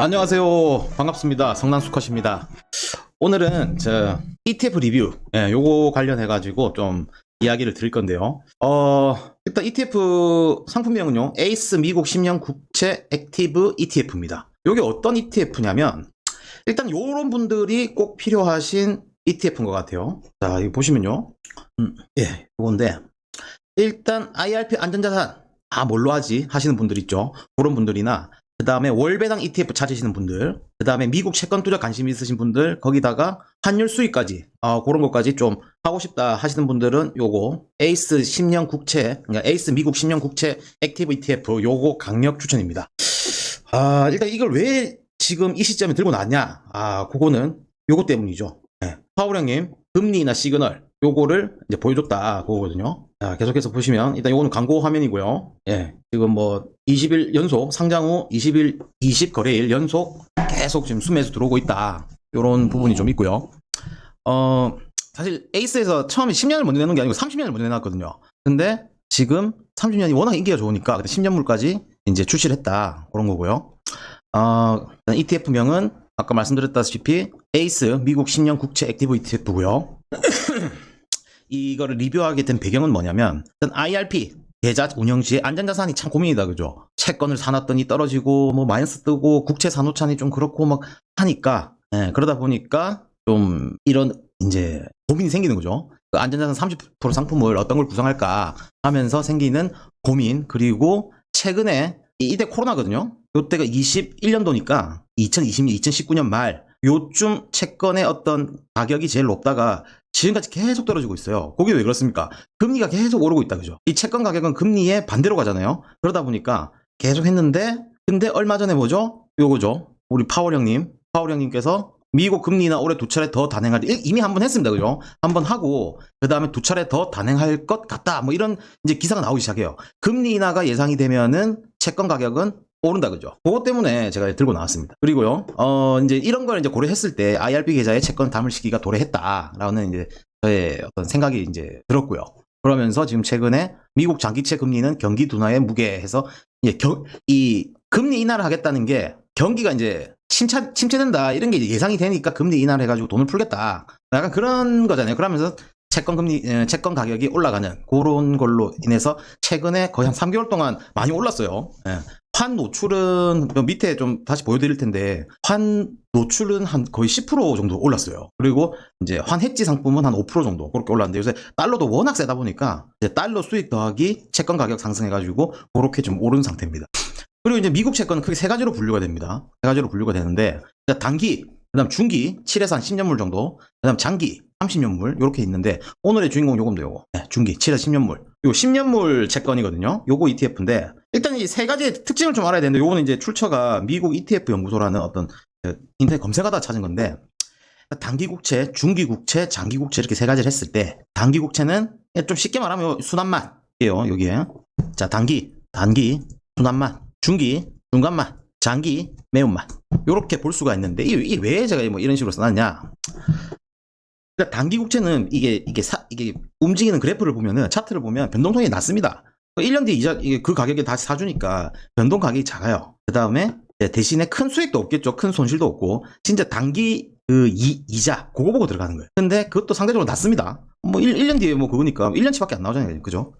안녕하세요. 반갑습니다. 성난수컷입니다. 오늘은 저 ETF 리뷰 요거 관련해 가지고 좀 이야기를 드릴 건데요. 일단 ETF 상품명은요, 에이스 미국 10년 국채 액티브 ETF입니다. 요게 어떤 ETF냐면 일단 요런 분들이 꼭 필요하신 ETF인 것 같아요. 자, 이거 보시면요, 요건데 일단 IRP 안전자산 뭘로 하지 하시는 분들 있죠. 그런 분들이나 그 다음에 월배당 ETF 찾으시는 분들, 그 다음에 미국 채권 투자 관심 있으신 분들, 거기다가 환율 수익까지 그런 것까지 좀 하고 싶다 하시는 분들은 요거 에이스 10년 국채, 그러니까 에이스 미국 10년 국채 액티브 ETF 요거 강력 추천입니다. 일단 이걸 왜 지금 이 시점에 들고 나왔냐, 그거는 요거 때문이죠. 파월 형님 금리나 시그널 요거를 이제 보여줬다 그거거든요. 계속해서 보시면 일단 요거는 광고 화면이고요. 지금 뭐 20일 연속 상장 후 20 거래일 연속 계속 지금 수매수 들어오고 있다. 요런 부분이 좀 있고요. 사실 에이스에서 처음에 10년을 먼저 내놓은 게 아니고 30년을 먼저 내놨거든요. 근데 지금 30년이 워낙 인기가 좋으니까 10년물까지 이제 출시를 했다. 그런 거고요. ETF명은 아까 말씀드렸다시피 에이스 미국 10년 국채 액티브 ETF고요. 이거를 리뷰하게 된 배경은 뭐냐면, 일단 IRP 계좌 운영 시에 안전자산이 참 고민이다, 그죠? 채권을 사놨더니 떨어지고 뭐 마이너스 뜨고 국채 사놓자니 좀 그렇고 막 하니까, 그러다 보니까 좀 이런 이제 고민이 생기는 거죠. 그 안전자산 30% 상품을 어떤 걸 구성할까 하면서 생기는 고민. 그리고 최근에 이때 코로나거든요. 요때가 21년도니까 2020년 2019년 말 요쯤 채권의 어떤 가격이 제일 높다가 지금까지 계속 떨어지고 있어요. 그게 왜 그렇습니까? 금리가 계속 오르고 있다, 그죠? 이 채권 가격은 금리에 반대로 가잖아요. 그러다 보니까 계속 했는데, 근데 얼마 전에 뭐죠? 요거죠. 우리 파월 형님께서 미국 금리나 올해 두 차례 더 단행할, 이미 한 번 했습니다, 그죠? 한 번 하고 그 다음에 두 차례 더 단행할 것 같다, 뭐 이런 이제 기사가 나오기 시작해요. 금리 인하가 예상이 되면은 채권 가격은 오른다, 그죠? 그것 때문에 제가 들고 나왔습니다. 그리고요, 이제 이런 걸 이제 고려했을 때 IRP 계좌에 채권 담을 시기가 도래했다라는 이제 저의 어떤 생각이 이제 들었고요. 그러면서 지금 최근에 미국 장기채 금리는 경기 둔화에 무게해서 이제 이 금리 인하를 하겠다는 게 경기가 이제 침체된다 이런 게 이제 예상이 되니까 금리 인하를 해가지고 돈을 풀겠다. 약간 그런 거잖아요. 그러면서 채권 가격이 올라가는 그런 걸로 인해서 최근에 거의 한 3개월 동안 많이 올랐어요. 환 노출은 밑에 좀 다시 보여드릴 텐데, 환 노출은 한 거의 10% 정도 올랐어요. 그리고 이제 환 해지 상품은 한 5% 정도 그렇게 올랐는데, 요새 달러도 워낙 세다 보니까 이제 달러 수익 더하기 채권 가격 상승해가지고 그렇게 좀 오른 상태입니다. 그리고 이제 미국 채권은 크게 세 가지로 분류가 됩니다. 세 가지로 분류가 되는데, 단기, 그다음 중기 7에서 한 10년물 정도, 그다음 장기 30년물 이렇게 있는데, 오늘의 주인공 요금도 요거 중기 7에서 10년물, 요 10년물 채권이거든요. 요거 ETF인데, 일단 이 세 가지의 특징을 좀 알아야 되는데, 요거는 이제 출처가 미국 ETF 연구소라는 어떤 인터넷 검색하다 찾은 건데, 단기 국채, 중기 국채, 장기 국채 이렇게 세 가지를 했을 때, 단기 국채는 좀 쉽게 말하면 순환만이에요. 여기에 자, 단기 순환만, 중기 중간만, 장기 매운만, 요렇게 볼 수가 있는데, 이게 왜 제가 뭐 이런 식으로 써놨냐. 그러니까 단기 국채는 이게 움직이는 그래프를 보면은, 차트를 보면 변동성이 낮습니다. 1년 뒤에 그 가격에 다시 사주니까 변동 가격이 작아요. 그 다음에 대신에 큰 수익도 없겠죠. 큰 손실도 없고, 진짜 단기 그 이자 그거 보고 들어가는 거예요. 근데 그것도 상대적으로 낮습니다. 뭐 1년 뒤에 뭐 그거니까 1년치밖에 안 나오잖아요, 그죠?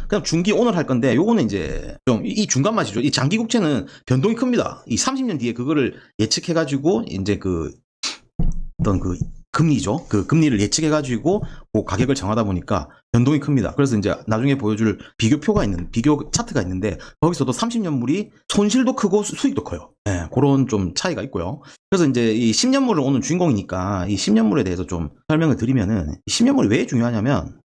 그냥 중기 오늘 할 건데, 요거는 이제 좀 이 중간 맛이죠. 이 장기 국채는 변동이 큽니다. 이 30년 뒤에 그거를 예측해가지고 이제 그 어떤 그 금리죠. 그 금리를 예측해가지고 그 가격을 정하다 보니까 변동이 큽니다. 그래서 이제 나중에 보여줄 비교 차트가 있는데, 거기서도 30년물이 손실도 크고 수익도 커요. 그런 좀 차이가 있고요. 그래서 이제 이 10년물을 오늘 주인공이니까 이 10년물에 대해서 좀 설명을 드리면은, 10년물이 왜 중요하냐면,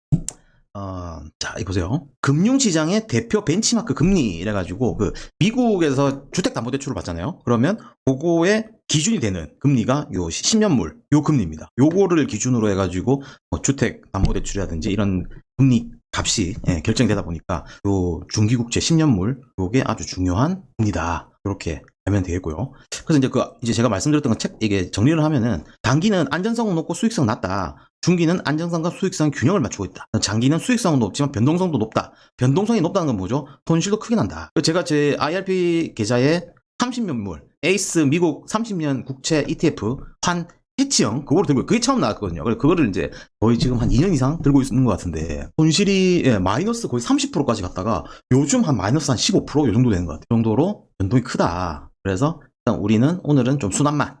자, 이 보세요. 금융시장의 대표 벤치마크 금리 이래가지고, 그 미국에서 주택담보대출을 받잖아요. 그러면 그거의 기준이 되는 금리가 요 10년물 요 금리입니다. 요거를 기준으로 해가지고 뭐 주택담보대출이라든지 이런 금리 값이 결정되다 보니까 요 중기국채 10년물 요게 아주 중요한 금리다, 이렇게 하면 되겠고요. 그래서 이제 제가 말씀드렸던 건 이게 정리를 하면은, 단기는 안전성은 높고 수익성 낮다. 중기는 안정성과 수익성 균형을 맞추고 있다. 장기는 수익성은 높지만 변동성도 높다. 변동성이 높다는 건 뭐죠? 손실도 크게 난다. 제가 제 IRP 계좌에 30년물 에이스 미국 30년 국채 ETF 환 해치형 그거를 들고 그게 처음 나왔거든요. 그래서 그거를 이제 거의 지금 한 2년 이상 들고 있는 것 같은데 손실이 마이너스 거의 30%까지 갔다가 요즘 한 마이너스 한 15%요 정도 되는 것 같아요. 그 정도로 변동이 크다. 그래서 일단 우리는 오늘은 좀 순환만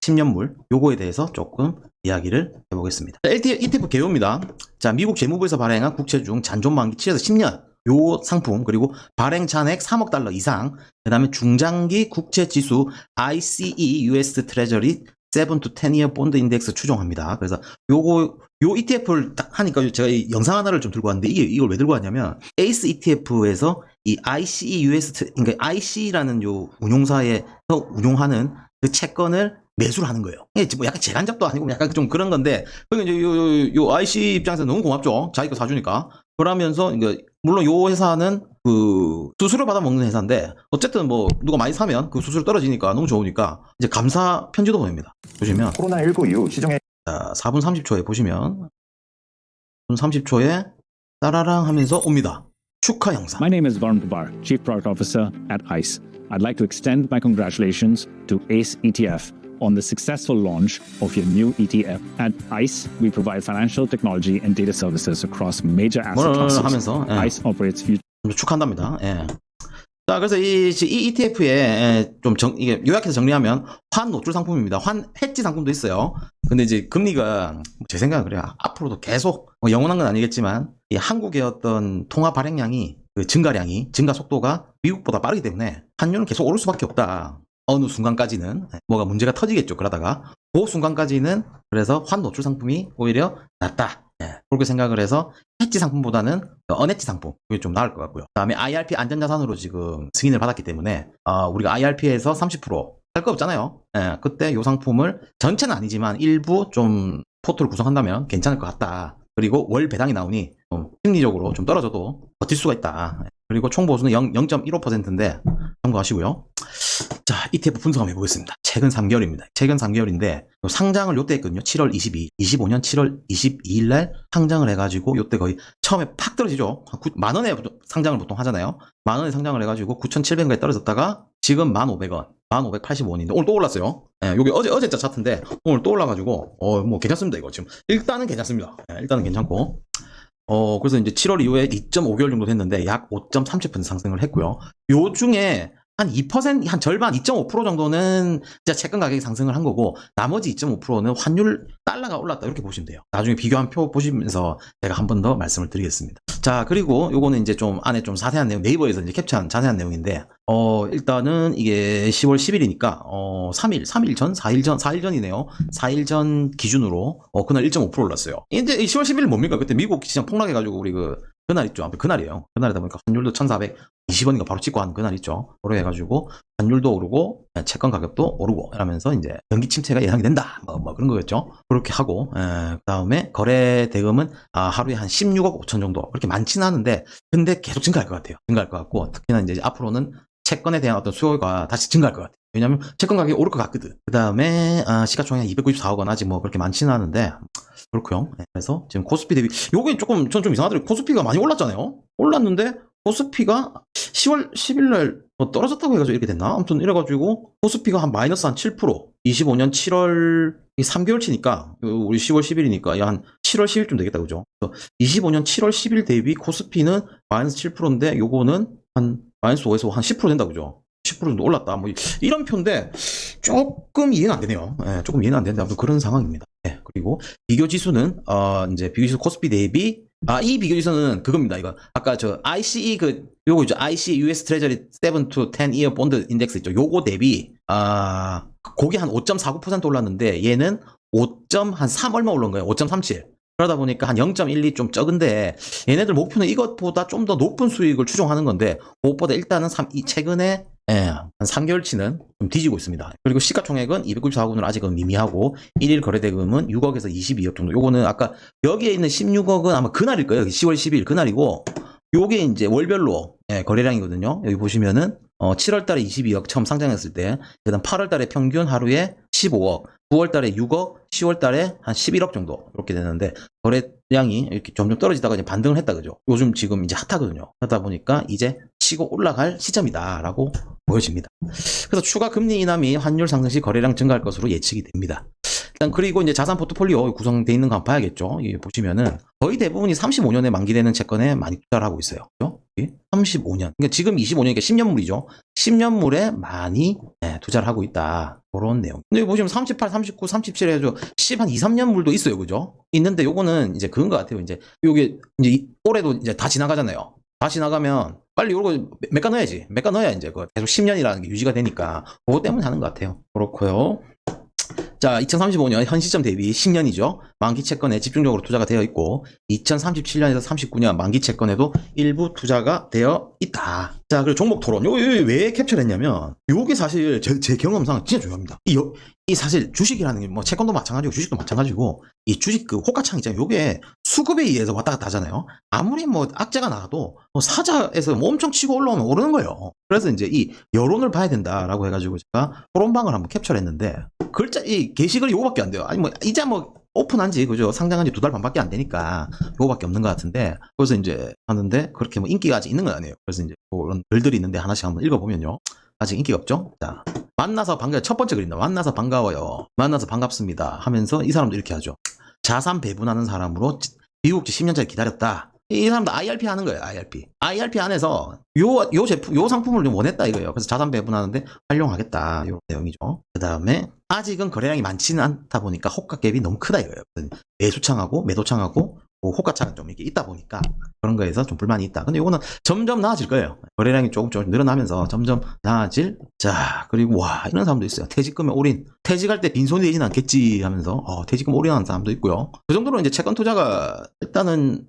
10년물 요거에 대해서 조금 이야기를 해보겠습니다. ETF 개요입니다. 자, 미국 재무부에서 발행한 국채 중 잔존 만기 7에서 10년 요 상품, 그리고 발행 잔액 3억 달러 이상, 그 다음에 중장기 국채 지수 ICE US 트레저리 7 to 10year 본드 인덱스 추종합니다. 그래서 요 ETF를 딱 하니까 제가 이 영상 하나를 좀 들고 왔는데 이걸 왜 들고 왔냐면 에이스 ETF에서 이 ICE US, 그러니까 IC라는 요 운용사에서 운용하는 그 채권을 매수를 하는 거예요. 이게 뭐 약간 재간접도 아니고 약간 좀 그런 건데, 그러니까 이제 요 IC 입장에서 너무 고맙죠. 자기가 사주니까. 그러면서, 물론 요 회사는 그 수수료 받아 먹는 회사인데, 어쨌든 뭐 누가 많이 사면 그 수수료 떨어지니까 너무 좋으니까 이제 감사 편지도 보냅니다. 보시면. 코로나19 이후 시중에 자, 4분 30초에 보시면, 4분 30초에 따라랑 하면서 옵니다. 축하 영상. My name is Varun Pawar, Chief Product Officer at ICE. I'd like to extend my congratulations to ACE ETF on the successful launch of your new ETF. At ICE, we provide financial technology and data services across major asset classes. 하면서, ICE operates future. 축하한답니다. 예. 자, 그래서 이 ETF에 이게 요약해서 정리하면 환 노출 상품입니다. 환 해지 상품도 있어요. 근데 이제 금리가 제 생각은 그래요. 앞으로도 계속 영원한 건 아니겠지만 이 한국의 어떤 통화 발행량이 그 증가 속도가 미국보다 빠르기 때문에 환율은 계속 오를 수밖에 없다. 어느 순간까지는 뭐가 문제가 터지겠죠. 그러다가 그 순간까지는 그래서 환 노출 상품이 오히려 낫다. 그렇게 생각을 해서 해지 상품보다는 언해지 상품 그게 좀 나을 것 같고요. 그다음에 IRP 안전자산으로 지금 승인을 받았기 때문에 우리가 IRP에서 30%할 거 없잖아요. 그때 이 상품을 전체는 아니지만 일부 좀 포트를 구성한다면 괜찮을 것 같다. 그리고 월 배당이 나오니 좀 심리적으로 좀 떨어져도 버틸 수가 있다. 그리고 총 보수는 0.15%인데 참고하시고요. 자, ETF 분석 한번 해보겠습니다. 최근 3개월입니다. 최근 3개월인데 상장을 요때 했거든요. 7월 22일, 25년 7월 22일 날 상장을 해가지고 요때 거의 처음에 팍 떨어지죠. 만원에 상장을 보통 하잖아요. 만원에 상장을 해가지고 9,700원까지 떨어졌다가 지금 1,500원, 1,585원인데 오늘 또 올랐어요. 요게 어제자 차트인데 오늘 또 올라가지고 뭐 괜찮습니다. 이거 지금 일단은 괜찮습니다. 일단은 괜찮고. 그래서 이제 7월 이후에 2.5개월 정도 됐는데 약 5.37% 상승을 했고요. 요 중에 한 2%, 한 절반, 2.5% 정도는 진짜 채권 가격이 상승을 한 거고, 나머지 2.5%는 환율, 달러가 올랐다. 이렇게 보시면 돼요. 나중에 비교한 표 보시면서 제가 한 번 더 말씀을 드리겠습니다. 자, 그리고 요거는 이제 좀 안에 좀 자세한 내용, 네이버에서 이제 캡처한 자세한 내용인데, 일단은 이게 10월 10일이니까, 4일 전이네요. 4일 전 기준으로, 그날 1.5% 올랐어요. 이제 10월 10일 뭡니까? 그때 미국 시장 폭락해가지고 우리 그날 있죠. 아무튼 그날이에요. 그날이다 보니까 환율도 1,420원인가 바로 찍고 한 그날 있죠. 그러 해가지고 환율도 오르고 채권 가격도 오르고 이러면서 이제 경기 침체가 예상이 된다. 뭐 그런 거겠죠. 그렇게 하고 그다음에 거래 대금은 하루에 한 16억 5천 정도. 그렇게 많지는 않은데 근데 계속 증가할 것 같아요. 증가할 것 같고 특히나 이제 앞으로는 채권에 대한 어떤 수요가 다시 증가할 것 같아요. 왜냐하면 채권 가격이 오를 것 같거든. 그다음에 시가총액 294억 원 아직 뭐 그렇게 많지는 않은데 그렇고요. 그래서 지금 코스피 대비 요게 조금 전 좀 이상하더라고요. 코스피가 많이 올랐잖아요. 올랐는데 코스피가 10월 10일 날 떨어졌다고 해가지고 이렇게 됐나? 아무튼 이래가지고 코스피가 한 마이너스 한 7%, 25년 7월 3개월치니까 우리 10월 10일이니까 한 7월 10일쯤 되겠다, 그죠? 25년 7월 10일 대비 코스피는 마이너스 7%인데 요거는 한 마이너스 5에서 한 10% 된다, 그죠? 10% 정도 올랐다. 뭐 이런 표인데 조금 이해는 안 되네요. 조금 이해는 안 되는데 아무튼 그런 상황입니다. 그리고 비교 지수는 이제 비교 지수 코스피 대비 이 비교 지수는 그겁니다. 이거 아까 저 ICE 요거 있죠. ICE US 트레저리 7 to 10year 본드 인덱스 있죠. 요거 대비 그게 한 5.49% 올랐는데 얘는 5.3 얼마 올른 거예요. 5.37. 그러다 보니까 한 0.12 좀 적은데 얘네들 목표는 이것보다 좀 더 높은 수익을 추정하는 건데 그것보다 일단은 최근에 한 3개월치는 좀 뒤지고 있습니다. 그리고 시가총액은 294억 원으로 아직은 미미하고 1일 거래대금은 6억에서 22억 정도. 요거는 아까 여기에 있는 16억은 아마 그날일 거예요. 10월 10일 그날이고 요게 이제 월별로 거래량이거든요. 여기 보시면은 7월 달에 22억 처음 상장했을 때, 그다음 8월 달에 평균 하루에 15억, 9월 달에 6억, 10월 달에 한 11억 정도 이렇게 되는데 거래량이 이렇게 점점 떨어지다가 이제 반등을 했다 그죠. 요즘 지금 이제 핫하거든요. 하다 보니까 이제 치고 올라갈 시점이다라고 보여집니다. 그래서 추가 금리 인하미 환율 상승 시 거래량 증가할 것으로 예측이 됩니다. 일단 그리고 이제 자산 포트폴리오 구성되어 있는 거 한번 봐야겠죠. 이게 보시면은 거의 대부분이 35년에 만기되는 채권에 많이 투자를 하고 있어요. 그죠? 35년. 그러니까 지금 25년이니까 10년물이죠. 10년물에 많이 투자를 하고 있다. 그런 내용. 근데 여기 보시면 38, 39, 37 해가지고 10, 한 2, 3년물도 있어요. 그죠? 있는데 요거는 이제 그런 것 같아요. 이제 요게 이제 올해도 이제 다 지나가잖아요. 다 지나가면 빨리 요거 매가 넣어야지. 매가 넣어야 이제 그 계속 10년이라는 게 유지가 되니까 그거 때문에 하는 것 같아요. 그렇고요. 자, 2035년 현 시점 대비 10년이죠. 만기 채권에 집중적으로 투자가 되어 있고 2037년에서 39년 만기 채권에도 일부 투자가 되어 있다. 자, 그리고 종목 토론. 요거 왜 캡처를 했냐면 요게 사실 제 경험상 진짜 중요합니다. 이 사실 주식이라는 게 뭐 채권도 마찬가지고 주식도 마찬가지고 이 주식 그 호가창 있잖아요. 요게 수급에 의해서 왔다 갔다 하잖아요. 아무리 뭐 악재가 나와도 뭐 사자에서 뭐 엄청 치고 올라오면 오르는 거예요. 그래서 이제 이 여론을 봐야 된다라고 해가지고 제가 토론방을 한번 캡처를 했는데 글자 이 게시글이 요거밖에 안 돼요. 아니 뭐 이제 뭐 오픈한 지 그죠? 상장한 지 2달 반밖에 안 되니까 요거밖에 없는 것 같은데 그래서 이제 하는데 그렇게 뭐 인기가 아직 있는 건 아니에요. 그래서 이제 그런 글들이 있는데 하나씩 한번 읽어보면요. 아직 인기가 없죠? 자, 만나서 반가워요. 첫 번째 글입니다. 만나서 반가워요. 만나서 반갑습니다. 하면서 이 사람도 이렇게 하죠. 자산 배분하는 사람으로 미국지 10년짜리 기다렸다. 이 사람도 IRP 하는 거예요. IRP. IRP 안에서 요 제품, 요 상품을 좀 원했다 이거예요. 그래서 자산 배분하는데 활용하겠다. 이런 내용이죠. 그 다음에 아직은 거래량이 많지는 않다 보니까 호가 갭이 너무 크다 이거예요. 매수창하고 매도창하고 호가차가 좀 이렇게 있다 보니까 그런 거에서 좀 불만이 있다. 근데 요거는 점점 나아질 거예요. 거래량이 조금 늘어나면서 점점 나아질. 자, 그리고 와 이런 사람도 있어요. 퇴직금에 올인. 퇴직할 때 빈손이 되진 않겠지 하면서 퇴직금 올인하는 사람도 있고요. 그 정도로 이제 채권 투자가 일단은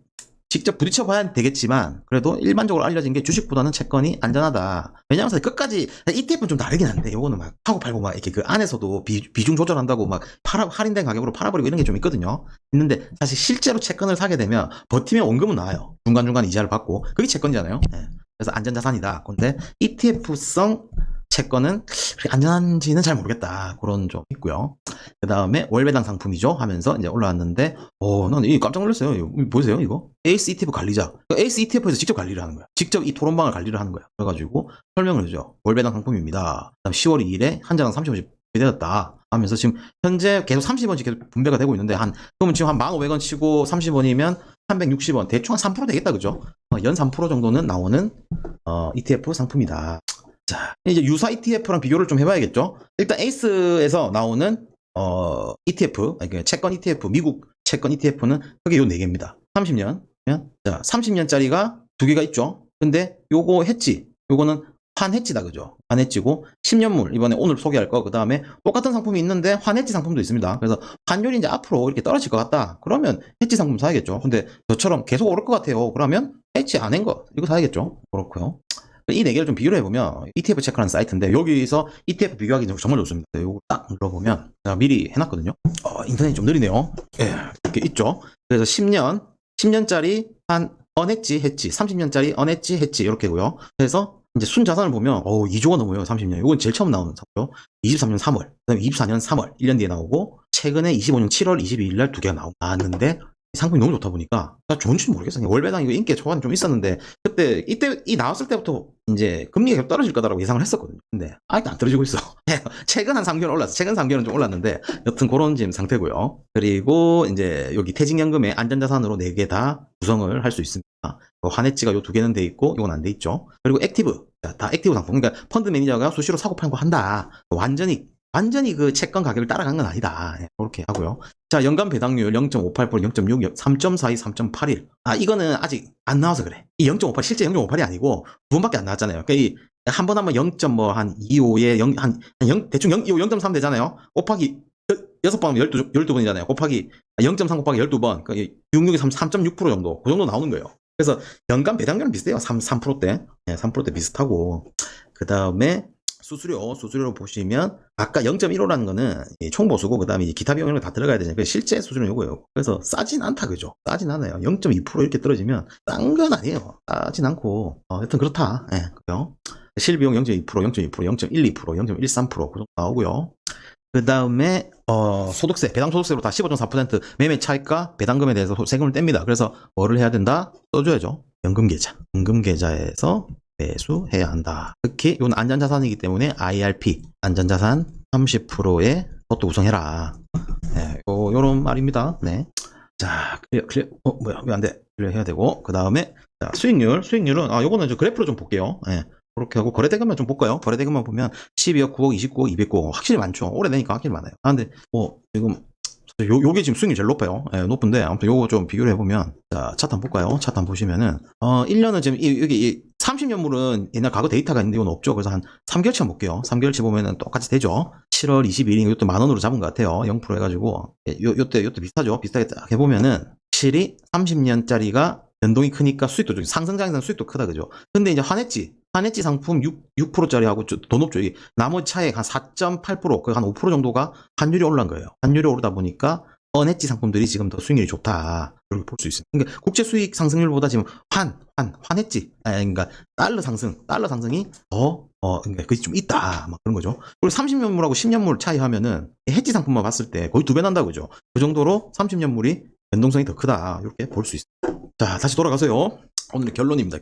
직접 부딪혀 봐야 되겠지만 그래도 일반적으로 알려진 게 주식보다는 채권이 안전하다. 왜냐하면 끝까지 ETF는 좀 다르긴 한데 요거는 막 사고 팔고 막 이렇게 그 안에서도 비중 조절한다고 막 할인된 가격으로 팔아버리고 이런 게 좀 있거든요. 있는데 사실 실제로 채권을 사게 되면 버티면 원금은 나와요. 중간중간 이자를 받고 그게 채권이잖아요. 그래서 안전자산이다. 근데 ETF성 채권은 그렇게 안전한지는 잘 모르겠다. 그런 좀 있고요. 그 다음에 월배당 상품이죠 하면서 이제 올라왔는데 난 이 깜짝 놀랐어요. 이거 보세요 이거 에이스 ETF 관리자. 에이스 ETF에서 직접 관리를 하는 거야. 직접 이 토론방을 관리를 하는 거야. 그래가지고 설명을 해줘. 월배당 상품입니다. 그다음 10월 2일에 한 장은 30원씩 배되었다 하면서 지금 현재 계속 30원씩 계속 분배가 되고 있는데 그러면 지금 한 1,500원 치고 30원이면 360원 대충 한 3% 되겠다 그죠? 연 3% 정도는 나오는 ETF 상품이다. 자, 이제 유사 ETF랑 비교를 좀 해봐야겠죠? 일단 에이스에서 나오는 ETF, 그러니까 채권 ETF, 미국 채권 ETF는 그게 요 4개입니다. 30년. 자, 30년짜리가 2개가 있죠? 근데 요거 했지. 요거는 환해지다, 그죠? 환해지고 10년물, 이번에 오늘 소개할 거, 그 다음에 똑같은 상품이 있는데 환해지 상품도 있습니다. 그래서 환율이 이제 앞으로 이렇게 떨어질 것 같다. 그러면 해지 상품 사야겠죠? 근데 저처럼 계속 오를 것 같아요. 그러면 해지 안 한 거, 이거 사야겠죠? 그렇고요. 이 4개를 좀 비교를 해보면 ETF 체크라는 사이트인데 여기서 ETF 비교하기 정말 좋습니다. 이거 딱 눌러보면 제가 미리 해놨거든요. 인터넷이 좀 느리네요. 이렇게 있죠. 그래서 10년짜리 언했지 했지 30년짜리 언했지 했지 이렇게고요. 그래서 이제 순자산을 보면 2조가 넘어요. 30년. 이건 제일 처음 나오는 상표. 23년 3월, 그다음에 24년 3월 1년 뒤에 나오고 최근에 25년 7월 22일 날 2개가 나왔는데 상품이 너무 좋다 보니까 나 좋은지 모르겠어요. 월배당 이거 인기가 초반 좀 있었는데 그때 이때 나왔을 때부터 이제 금리가 계속 떨어질 거다라고 예상을 했었거든요. 근데 아직도 안 떨어지고 있어. 최근 한 3개월 올랐어. 최근 3개월은 좀 올랐는데 여튼 그런 지금 상태고요. 그리고 이제 여기 퇴직연금의 안전자산으로 4개 다 구성을 할 수 있습니다. 환해지가 요 2개는 돼 있고 이건 안 돼 있죠. 그리고 액티브. 다 액티브 상품. 그러니까 펀드 매니저가 수시로 사고 팔고 한다. 완전히 그 채권 가격을 따라간 건 아니다. 그렇게 하고요. 자, 연간 배당률 0.58%, 0.6, 3.42, 3.81. 이거는 아직 안 나와서 그래. 이 0.58, 실제 0.58이 아니고 2번밖에 안 나왔잖아요. 그러니까 한 번 하면 0.25에 대충 0.3 되잖아요. 곱하기 6번 하면 12번이잖아요. 곱하기 0.3 곱하기 12번. 그러니까 66이 3.6% 정도. 그 정도 나오는 거예요. 그래서 연간 배당률은 비슷해요. 3%대. 3%대 비슷하고. 그 다음에 수수료로 보시면 아까 0.15라는 거는 총보수고 그다음에 기타 비용 이런 거 다 들어가야 되니까 실제 수수료는 요거예요. 그래서 싸진 않다 그죠? 싸진 않아요. 0.2% 이렇게 떨어지면 싼 건 아니에요. 싸진 않고 하여튼 그렇다. 그죠? 실비용 0.2%, 0.2%, 0.12%, 0.13% 그 정도 나오고요. 그 다음에 소득세, 배당 소득세로 다 15.4% 매매 차익과 배당금에 대해서 세금을 뗍니다. 그래서 뭐를 해야 된다? 써줘야죠. 연금계좌에서 매수해야 한다. 특히 이건 안전자산이기 때문에 IRP 안전자산 30%에 그것도 우승해라. 네, 요런 말입니다. 네. 자, 클리어. 뭐야, 왜 안 돼? 클리어 해야 되고, 그 다음에, 자, 수익률은, 요거는 좀 그래프로 좀 볼게요. 예. 그렇게 하고, 거래대금만 좀 볼까요? 거래대금만 보면, 12억, 9억, 29억, 209억, 확실히 많죠. 오래되니까 확실히 많아요. 근데, 지금, 요게 지금 수익률 제일 높아요. 예, 높은데, 아무튼 요거 좀 비교를 해보면, 자, 차트 한번 볼까요? 차트 한번 보시면은, 1년은 지금, 여기, 30년물은 옛날 과거 데이터가 있는데 이건 없죠. 그래서 한 3개월치 한번 볼게요. 3개월치 보면은 똑같이 되죠. 7월 22일, 이것도 10,000원으로 잡은 것 같아요. 0% 해가지고. 요때 비슷하죠. 비슷하게 딱 해보면은, 확실히 30년짜리가 변동이 크니까 수익도 좀, 상승장에서는 수익도 크다, 그죠? 근데 이제 환해지 상품 6%짜리하고 더 높죠. 이게 나머지 차액 한 4.8%, 그 한 5% 정도가 환율이 올라간 거예요. 환율이 오르다 보니까 언해지 상품들이 지금 더 수익률이 좋다. 이렇게 볼 수 있습니다. 그러니까 국제 수익 상승률보다 지금 환해지, 그러니까 달러 상승이 더, 그러니까 그게 좀 있다. 막 그런 거죠. 그리고 30년물하고 10년물 차이 하면은 해지 상품만 봤을 때 거의 2배 난다, 그죠? 그 정도로 30년물이 변동성이 더 크다. 이렇게 볼 수 있습니다. 자, 다시 돌아가서요. 오늘의 결론입니다.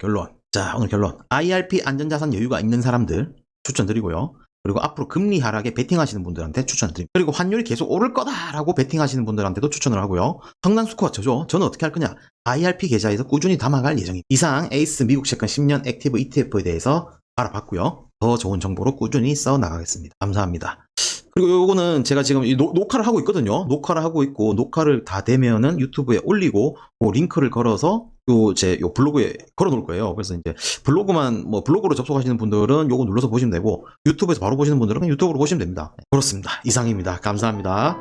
자, 오늘 결론. IRP 안전자산 여유가 있는 사람들 추천드리고요. 그리고 앞으로 금리 하락에 베팅하시는 분들한테 추천드립니다. 그리고 환율이 계속 오를 거다라고 베팅하시는 분들한테도 추천을 하고요. 성난 스코어 쳐줘. 저는 어떻게 할 거냐? IRP 계좌에서 꾸준히 담아갈 예정입니다. 이상 에이스 미국 채권 10년 액티브 ETF에 대해서 알아봤고요. 더 좋은 정보로 꾸준히 써나가겠습니다. 감사합니다. 그리고 요거는 제가 지금 녹화를 하고 있거든요. 녹화를 하고 있고, 녹화를 다 되면은 유튜브에 올리고, 링크를 걸어서 요 블로그에 걸어 놓을 거예요. 그래서 이제 블로그로 접속하시는 분들은 요거 눌러서 보시면 되고, 유튜브에서 바로 보시는 분들은 그냥 유튜브로 보시면 됩니다. 그렇습니다. 이상입니다. 감사합니다.